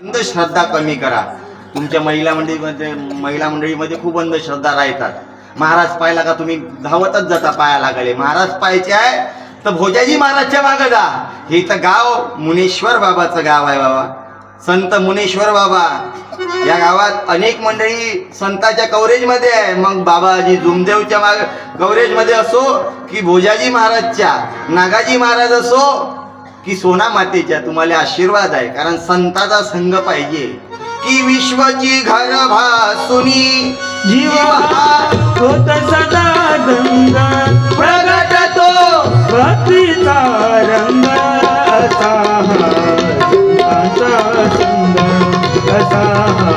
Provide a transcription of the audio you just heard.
अंधश्रद्धा कमी करा. तुमच्या महिला मंडळीमध्ये खूप अंधश्रद्धा राहतात. महाराज पाहायला का तुम्ही धावतच जाता पाया लागले. महाराज पाहायचे आहे तर भोजाजी महाराजच्या मागं जा. हे तर गाव मुनेश्वर बाबाचं गाव आहे बाबा, संत मुनेश्वर बाबा. या गावात अनेक मंडळी संताच्या कव्हरेजमध्ये आहे. मग बाबाजी जुमदेवच्या माग कव्हरेजमध्ये असो की भोजाजी महाराजच्या, नागाजी महाराज असो की सोना मातेच्या, तुम्हाला आशीर्वाद आहे. कारण संताचा संघ पाहिजे. की विश्वची घर भासुनी जीवा होत सदा गंग प्रगटतो भक्तीचा रंग असा हा संत असा हा